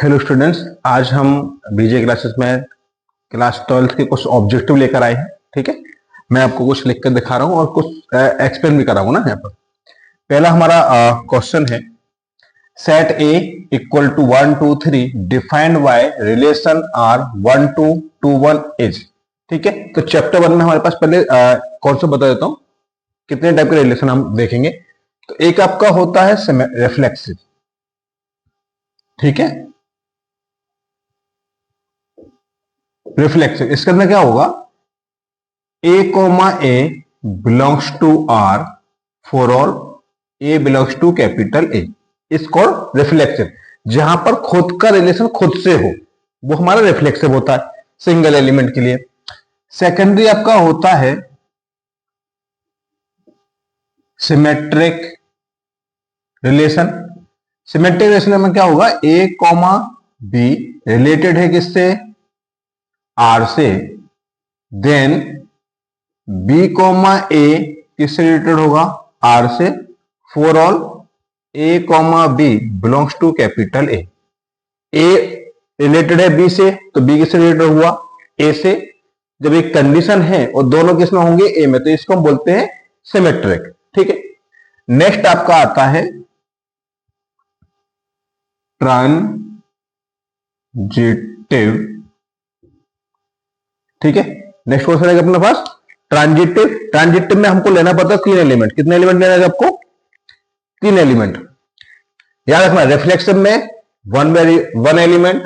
Hello students, आज हम बीजे classes में क्लास 12th के कुछ ऑब्जेक्टिव लेकर आए हैं। ठीक है, मैं आपको कुछ लिख कर दिखा रहा हूं और कुछ एक्सप्लेन भी कराऊंगा ना। यहाँ पर पहला हमारा क्वेश्चन है, set A equal to 1 2 3 defined by relation R 1 2 2 1 is. ठीक है, तो चैप्टर 1 में हमारे पास पहले कॉन्सेप्ट बता देता हूं, कितने टाइप के रिलेशन हम देखेंगे। तो एक आपका होता है रिफ्लेक्सिव। ठीक है, रिफ्लेक्सिव, इसके अंदर क्या होगा, A comma A belongs to R for all A belongs to capital A, इसको रिफ्लेक्सिव। जहां पर खुद का रिलेशन खुद से हो वो हमारा रिफ्लेक्सिव होता है सिंगल एलिमेंट के लिए। सेकेंडरी आपका होता है सिमेट्रिक रिलेशन। सिमेट्रिक रिलेशन में क्या होगा, ए कोमा बी रिलेटेड है किससे, आर से, देन बी कोमा ए किससे रिलेटेड होगा, आर से, for all a comma b belongs to capital A. A related है बी से तो बी किससे रिलेटेड हुआ, ए से। जब एक कंडीशन है और दोनों किस में होंगे, ए में, तो इसको हम बोलते हैं सिमेट्रिक। ठीक है, नेक्स्ट आपका आता है ट्रांजिटिव। ठीक है, नेक्स्ट क्वेश्चन है अपने पास ट्रांजिटिव। ट्रांजिटिव में हमको लेना पड़ता है 3 एलिमेंट। कितने एलिमेंट लेना है आपको, 3 एलिमेंट। याद रखना, रिफ्लेक्सिव में 1 एलिमेंट,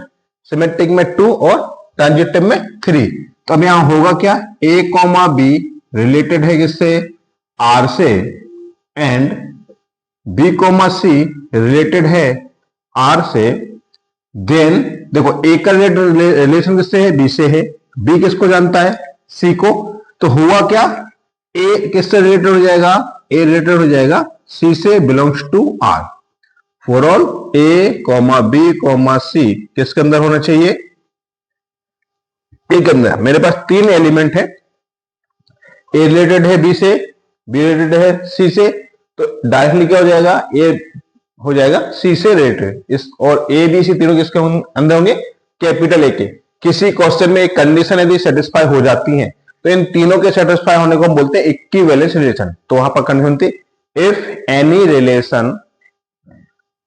सिमेट्रिक में 2 और ट्रांजिटिव में 3। तो अब यहां होगा क्या, ए कोमा बी रिलेटेड है किससे, आर से, and b comma c related है आर से। देन देखो, ए का रिलेशन किससे है, बी से है, बी किसको जानता है, सी को। तो हुआ क्या, ए किससे रिलेटेड हो जाएगा, ए रिलेटेड हो जाएगा सी से, belongs to R. For all A comma B comma C किसके अंदर होना चाहिए, ए के अंदर। मेरे पास 3 एलिमेंट है, ए रिलेटेड है बी से, बी रिलेटेड है सी से, तो डायरेक्टली क्या हो जाएगा, ए हो जाएगा सी से रिलेटेड इस, और ए बी सी तीनों किसके अंदर होंगे, कैपिटल ए के। किसी क्वेश्चन में एक कंडीशन यदि सेटिस्फाई हो जाती है तो इन तीनों के सेटिस्फाई होने को हम बोलते हैं इक्विवेलेंस रिलेशन। तो वहां पर कंडीशन थी, if any relation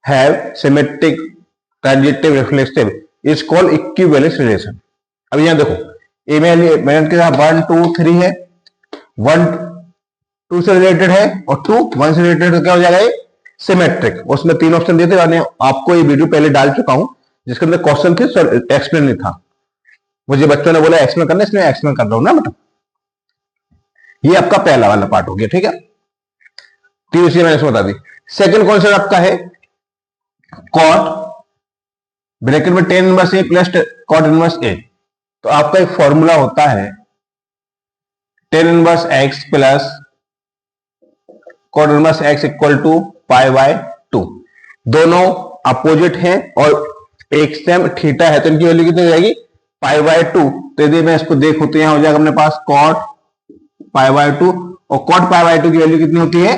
have symmetric transitive reflexive is called equivalence relation. अब यहां देखो, ए में एलिमेंट के साथ 1 2 3 है, 1 2 से रिलेटेड है और 2 1 से रिलेटेड, तो क्या हो जाएगा, सिमेट्रिक। उसमें 3 ऑप्शन दिए थे, मैंने आपको ये वीडियो पहले डाल चुका हूं जिसके अंदर क्वेश्चन थे, सर एक्सप्लेन नहीं था, मुझे बच्चों ने बोला एक्सप्लेन करना, इसलिए एक्सप्लेन कर रहा हूं ना बेटा। ये आपका पहला वाला पार्ट हो गया। ठीक है, तीन चीजें मैंने इसमें बता दी। सेकंड कॉन्सेप्ट आपका है कॉट, ब्रैकेट में tan inverse A plus cot inverse A. तो आपका एक फॉर्मूला होता है tan inverse x plus cot inverse x equal to pi by 2। दोनों अपोजिट हैं और एक सेम थीटा है, तो इनकी वैल्यू कितनी हो जाएगी, पाई बाय 2। तो यदि मैं इसको देखूं तो यहां हो जाएगा अपने पास कॉट पाई बाय 2, और कॉट पाई बाय 2 की वैल्यू कितनी होती है,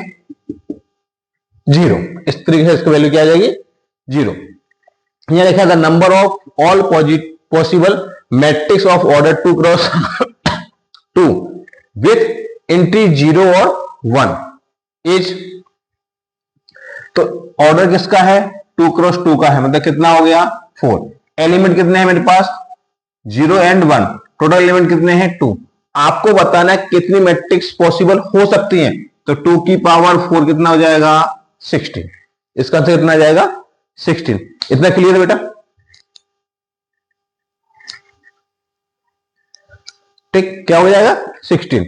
0। इस तरीके से इसकी वैल्यू क्या आ जाएगी, 0। यहां देखा था, number of all possible matrix of order 2 cross 2 with entry 0 और 1 इज। तो ऑर्डर किसका है, 2 क्रॉस 2 का है, मतलब कितना हो गया, 4। एलिमेंट कितने हैं मेरे पास, 0 एंड 1, टोटल एलिमेंट कितने हैं, 2। आपको बताना है कितनी मैट्रिक्स पॉसिबल हो सकती हैं, तो 2 की पावर 4 कितना हो जाएगा, 16। इसका आंसर कितना आ जाएगा, 16। इतना क्लियर है बेटा, ठीक, क्या हो जाएगा, 16।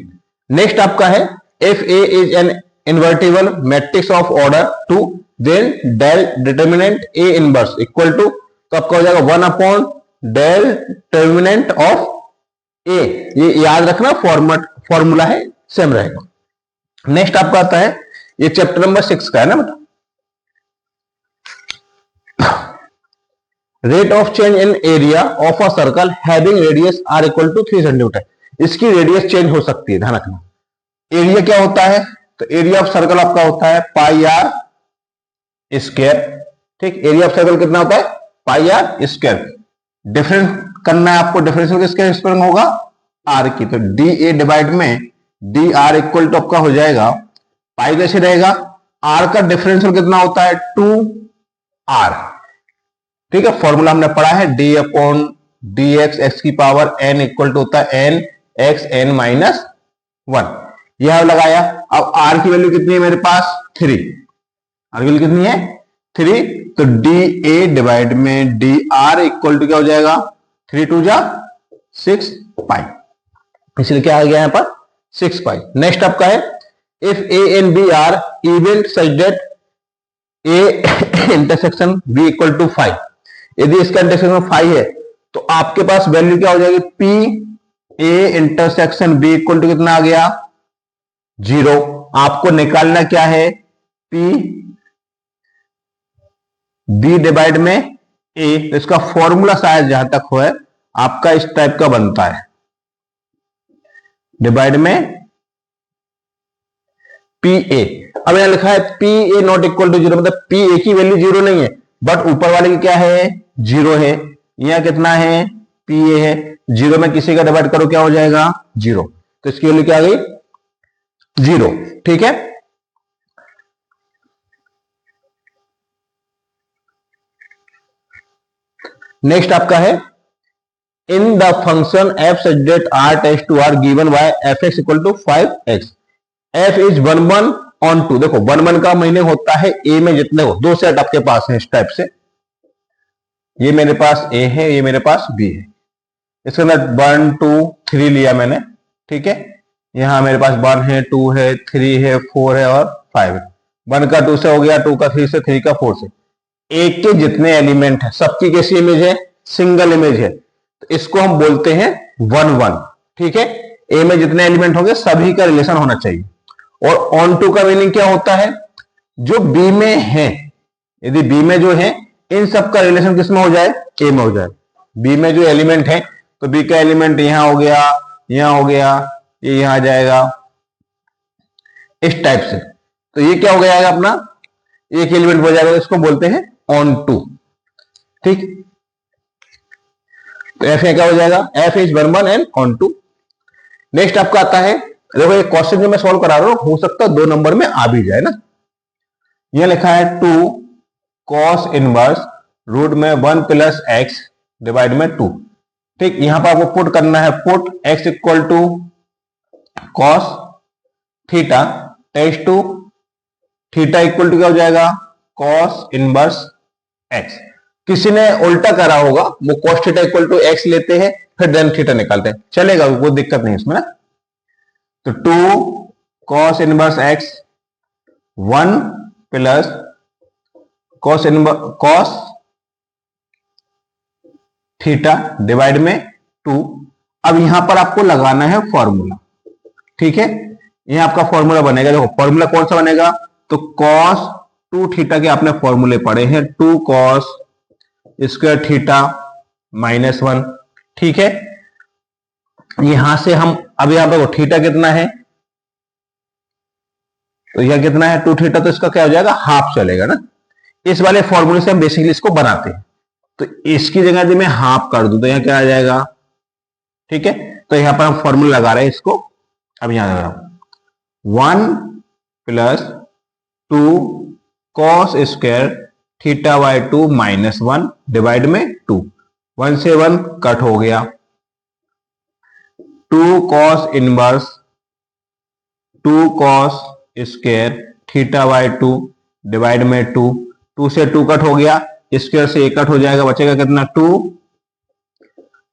नेक्स्ट आपका है, if A is an invertible matrix of order 2 then del determinant A inverse equal to, तो आपका हो जाएगा 1 upon del determinant of A. ये याद रखना, फॉर्मूला है, सेम रहेगा। नेक्स्ट आपका आता है, ये चैप्टर नंबर 6 का है ना बेटा, rate of change in area of a circle having radius r equal to 3 centimetre. इसकी रेडियस चेंज हो सकती है, ध्यान रखना। एरिया क्या होता है, तो एरिया ऑफ सर्कल आपका होता है पाई आर स्क्वायर। ठीक, एरिया ऑफ सर्कल कितना होता है, पाई आर स्क्वायर। डिफरेंस करना है आपको, डिफरेंशियल किसका स्क्वायर होगा, आर की। तो डी ए डिवाइड में डी आर इक्वल टू आपका हो जाएगा, पाई कैसे रहेगा, आर का डिफरेंशियल कितना होता है, 2r। ठीक है, फॉर्मूला हमने पढ़ा है, D upon D x, x की पावर n इक्वल टू होता है n एक्स n माइनस 1। यह लगाया। अब r की वैल्यू कितनी है मेरे पास, 3। r की वैल्यू कितनी है, 3। तो डी ए डिवाइड में डी आर इक्वल टू क्या हो जाएगा, 3 2 जा 6 पाई, इसलिए क्या आ गया यहां पर 6 पाई। नेक्स्ट आपका है, if A and B are even such that A intersection B equal to 5, यदि इसका इंटरसेक्शन 5 है तो आपके पास वैल्यू क्या हो जाएगी, P A intersection B equal to कितना आ गया, 0। आपको निकालना क्या है, पी बी डिवाइड में ए। तो इसका फॉर्मूला शायद जहां तक हो है आपका इस टाइप का बनता है, डिवाइड में पी ए। अब यहां लिखा है P A not equal to 0, मतलब पी ए की वैल्यू 0 नहीं है, बट ऊपर वाले की क्या है, 0 है। यहां कितना है, पी ए है, 0 में किसी का डिवाइड करो क्या हो जाएगा, 0। तो इसकी वैल्यू क्या आ गई, 0। ठीक है, नेक्स्ट आपका है, in the function f such that R tends to R given by f x equal to 5x, f is 1 1 on 2। देखो 1 1 का मीनिंग होता है ए में जितने हो, दो सेट आपके पास है इस टाइप से, ये मेरे पास ए है, ये मेरे पास बी है। इसके अंदर 1 2 3 लिया मैंने। ठीक है, यहां मेरे पास 1 है, 2 है, 3 है, 4 है और 5 है। 1 का 2 से हो गया, 2 का 3 से, 3 का 4 से। एक के जितने एलिमेंट है सबकी कैसी इमेज है, सिंगल इमेज है, तो इसको हम बोलते हैं 1 1। ठीक है, ए में जितने एलिमेंट होंगे सभी का रिलेशन होना चाहिए। और ऑन टू का मीनिंग क्या होता है, जो बी में है, यदि बी में जो है इन सब का रिलेशन किस में हो जाए, ए में हो जाए। बी में जो एलिमेंट है तो बी का एलिमेंट यहां हो गया, यहां हो गया, ये यहां आ जाएगा, इस टाइप से। तो ये क्या हो गया अपना, एक एलिमेंट हो जाएगा, इसको बोलते हैं ऑन टू। ठीक, तो एफ क्या हो जाएगा, f is 1 1 and onto. Next आपका आता है, देखो ये क्वेश्चन जो मैं सॉल्व करा रहा हूं हो सकता है 2 नंबर में आ भी जाए ना। यह लिखा है 2 cos इनवर्स रूट में 1 प्लस एक्स डिवाइड में 2। ठीक, यहां पर आपको पुट करना है, put x equal to cos theta tends to theta equal to क्या हो जाएगा, कॉस इनवर्स x। किसी ने उल्टा करा होगा, वो cos theta equal to x लेते हैं फिर देन थीटा निकालते हैं, चलेगा, वो दिक्कत नहीं इसमें। तो 2 cos inverse x 1 plus cos theta divide में 2। अब यहां पर आपको लगाना है फॉर्मूला। ठीक है, यहां आपका फॉर्मूला बनेगा, देखो फॉर्मूला कौन सा बनेगा, तो cos 2 थीटा के आपने फॉर्मूले पढ़े हैं, 2 cos स्क्वायर थीटा माइनस 1। ठीक है, यहां से हम अब यहां पर थीटा कितना है, तो यह कितना है 2 थीटा, तो इसका क्या हो जाएगा, हाफ चलेगा ना। इस वाले फॉर्मूले से हम बेसिकली इसको बनाते हैं, तो इसकी जगह यदि मैं हाफ कर दूं तो यहां क्या आ जाएगा। ठीक है, तो यहां पर हम फॉर्मूला लगा रहे हैं इसको। अब यहां लगा रहा हूं 1 plus 2 cos square theta by 2 minus 1 divide में 2। 1 से 1 कट हो गया, 2 cos inverse 2 cos square theta by 2 divide में 2। 2 से 2 कट हो गया, स्क्वायर से 1 कट हो जाएगा, बचेगा कितना, 2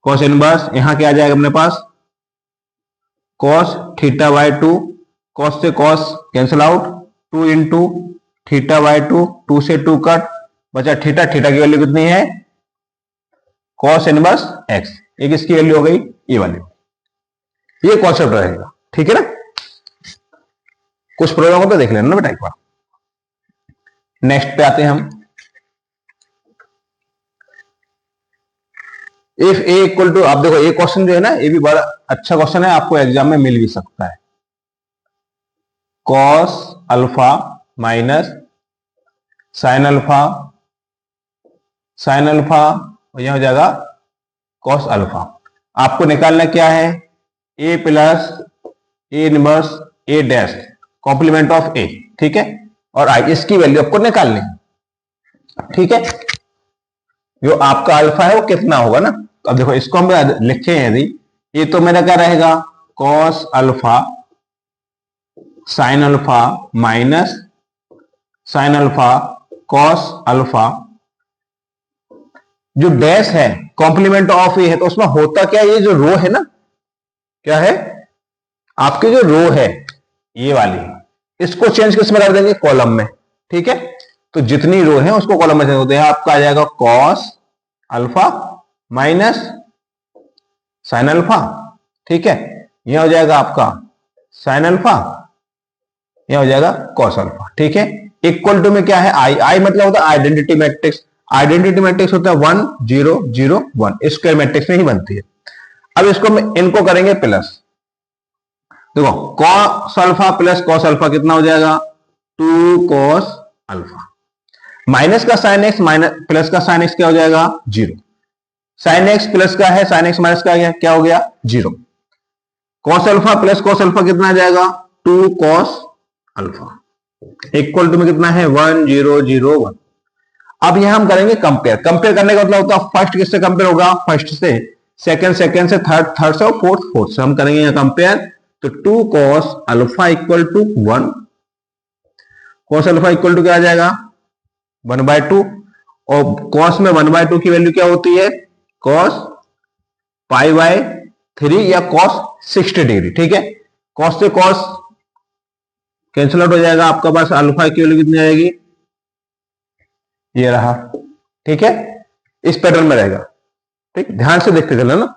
cos इनवर्स, यहां क्या आ जाएगा अपने पास, cos थीटा बाय 2, cos से cos cancel out, 2 into theta by 2, 2 से 2 कट, बचा थीटा। थीटा की वैल्यू कितनी है, cos इनवर्स x। एक इसकी वैल्यू हो गई ये वाली, ये कॉन्सेप्ट रहेगा। ठीक है ना, कुछ प्रॉब्लम हो तो देख लेना ना बेटा एक बार। नेक्स्ट पे आते हैं हम, इफ ए इक्वल टू, आप देखो ये क्वेश्चन जो है ना, ये भी बड़ा अच्छा क्वेश्चन है, आपको एग्जाम में मिल भी सकता है। cos alpha minus sine alpha sine alpha और यह हो जाएगा कॉस अल्फा। आपको निकालना क्या है, A plus A inverse A dash complement of A, ठीक है, और आई इसकी वैल्यू आपको निकालनी है, ठीक है। जो आपका अल्फा है वो कितना होगा ना, अब देखो इसको हम लिखे हैं यदि, ये तो मेरा क्या रहेगा cos alpha sine alpha minus sine alpha cos alpha, जो डैश है कॉम्प्लीमेंट ऑफ ए है, तो उसमें होता क्या, ये जो रो है ना, क्या है आपकी जो रो है ये वाली, इसको चेंज किस में कर देंगे, कॉलम में, ठीक है। तो जितनी रो है उसको कॉलम में चेंज होते हैं, आपका आ जाएगा cos alpha minus sine alpha, ठीक है, यह हो जाएगा आपका साइन अल्फा, यह हो जाएगा कॉस अल्फा, ठीक है। इक्वल टू में क्या है आई, आई मतलब होता है आइडेंटिटी मैट्रिक्स, आइडेंटिटी मैट्रिक्स होता है 1 0 0 1, स्क्वायर मैट्रिक्स में ही बनती है। अब इसको इनको करेंगे प्लस, देखो cos alpha plus cos alpha कितना हो जाएगा 2 कॉस अल्फा, माइनस का साइन एक्स माइनस प्लस का साइन एक्स क्या हो जाएगा 0, साइन एक्स प्लस का है साइन एक्स माइनस का क्या हो गया 0, cos alpha plus cos alpha कितना आ जाएगा 2 कॉस अल्फा, इक्वल टू में कितना है 1 0 0 1। अब यहां हम करेंगे कंपेयर, कंपेयर करने का मतलब होता है फर्स्ट किससे कंपेयर होगा, फर्स्ट से, सेकंड सेकंड से, थर्ड थर्ड से और फोर्थ फोर्थ से हम करेंगे यहां कंपेयर। तो 2 cos alpha equal to 1, cos alpha equal to क्या आ जाएगा 1/2, और cos में 1/2 की वैल्यू क्या होती है cos π/3 या cos 60 डिग्री, ठीक है। cos से cos कैंसिल आउट हो जाएगा, आपका पास अल्फा की वैल्यू कितनी आएगी, ये रहा, ठीक है, इस पैटर्न में रहेगा, ठीक, ध्यान से देखते चलना ना।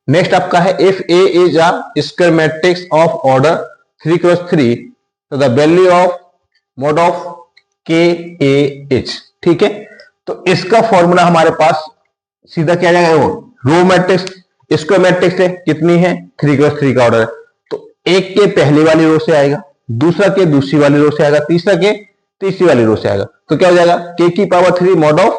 नेक्स्ट आपका है if A is a square matrix of order 3x3 तो the value of mode of के ए एच, ठीक है। तो इसका फॉर्मूला हमारे पास सीधा क्या जाएगा, वो रो मैट्रिक्स स्क्वायर मैट्रिक्स है, कितनी है 3x3 का ऑर्डर है, तो एक के पहली वाली रो से आएगा, दूसरा के दूसरी वाली रो से आएगा, तीसरा के तीसरी वाली रो से आएगा, तो क्या हो जाएगा k की पावर 3 मॉड ऑफ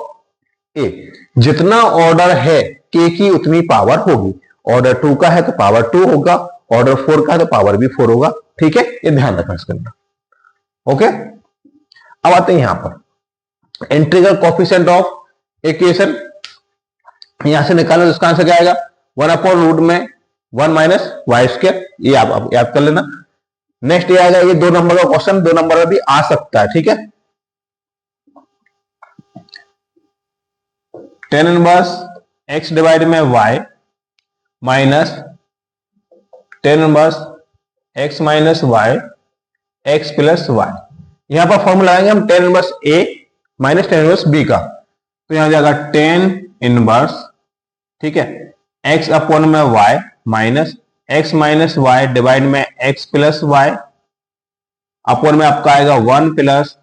ए, जितना ऑर्डर है k की उतनी पावर होगी, ऑर्डर 2 का है तो पावर 2 होगा, ऑर्डर 4 का है तो पावर भी 4 होगा, ठीक है, ये ध्यान रखना इसके अंदर, ओके। अब आते हैं यहां पर इंटीग्रल कोएफिशिएंट ऑफ इक्वेशन, यहां से निकालो, इसका आंसर क्या आएगा 1/रूट में 1 माइनस वाई स्क्वायर, ये आप याद कर लेना। नेक्स्ट ये आएगा, ये 2 नंबर का क्वेश्चन 2 नंबर में भी आ सकता है, ठीक है। tan इनवर्स x डिवाइड में y minus tan inverse x minus y x plus y, यहां पर फॉर्मूला लगाएंगे हम tan inverse a minus tan inverse b का, तो यहां जाएगा tan इनवर्स, ठीक है, x अपॉन में y minus x minus y divide में x प्लस y अपॉन में आपका आएगा 1 प्लस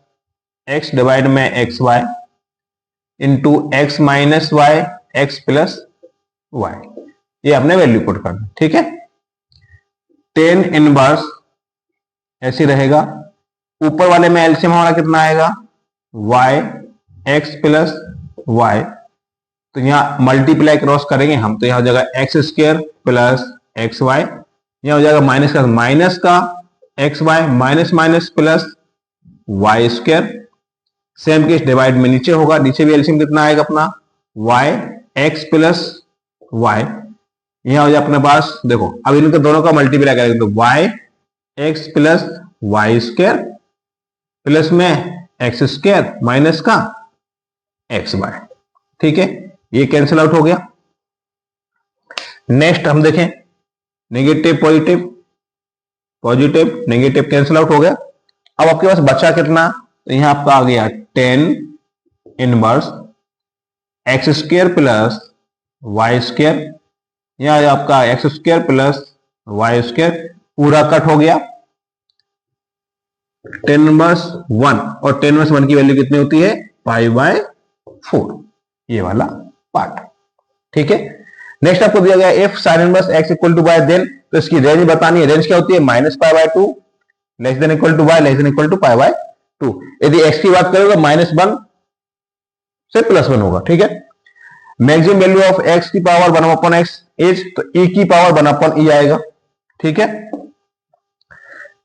x डिवाइड में x y into x minus y x plus y, ये आपने वैल्यू पुट करना, ठीक है। tan इनवर्स ऐसे रहेगा, ऊपर वाले में एलसीएम हमारा कितना आएगा y x प्लस वाई, तो यहां मल्टीप्लाई क्रॉस करेंगे हम, तो यहां हो जाएगा x square plus x y, यहां हो जाएगा माइनस का x y minus minus plus y square, same case divide में नीचे होगा, नीचे भी एलसीएम कितना आएगा अपना वाई एक्स प्लस वाई, यहां हो जाए अपने पास, देखो अब इनके दोनों का मल्टीप्लाई करेंगे तो y x plus y square plus में एक्स स्क्वायर माइनस का एक्स वाई, ठीक है, ये कैंसिल आउट हो गया। नेक्स्ट हम देखें negative positive, positive negative cancel out हो गया। अब आपके पास बचा कितना, तो यहां आपका आ गया tan inverse x square plus y square, यहां आपका x square plus y square पूरा कट हो गया, tan इनवर्स 1 और tan इनवर्स 1 की वैल्यू कितनी होती है पाई बाय 4, ये वाला पार्ट, ठीक है। नेक्स्ट आपको दिया गया if sine inverse x equal to y then, तो इसकी रेंज बतानी है। रेंज क्या होती है? Minus pi by 2 less than equal to y less than equal to pi by 2। यदि एक्स की बात करें तो -1 से +1 होगा, ठीक है। मैक्सिमम वैल्यू ऑफ एक्स की पावर 1 अपॉन एक्स इज, तो e की पावर 1 अपॉन e आएगा, ठीक है।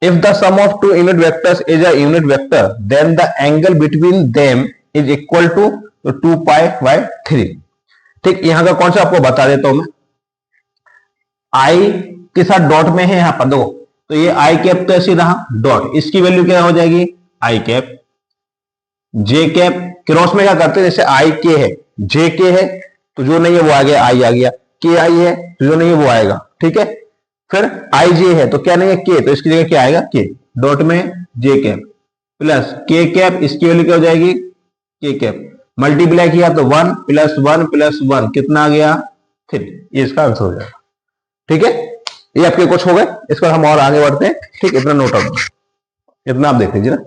If the sum of two unit vectors is a unit vector then the angle between them is equal to 2 pi by 3, ठीक। यहां का कौन सा आपको बता देता हूं मैं, आई के साथ डॉट में है यहां पर देखो, तो ये आई कैप तो ऐसे रहा डॉट, इसकी वैल्यू क्या हो जाएगी? आई कैप। जे कैप क्रॉस में क्या करते हैं, जैसे आई के है, जे के है तो जो नहीं है वो आ गया आई आ गया, के आई है तो जो नहीं है वो आएगा, ठीक है। फिर आई जे है तो क्या नहीं है के, तो इसकी जगह क्या आएगा? के। डॉट में जे कैप प्लस के कैप, इसकी वैल्यू क्या हो जाएगी? के कैप। मल्टीप्लाई किया तो 1 + 1 + 1 कितना आ गया? 3। ये इसका आंसर हो जाएगा, ठीक है। ये आपके कुछ हो गए, इसको हम और आगे बढ़ते हैं, ठीक। इतना नोट आउट, इतना आप देख लीजिए ना।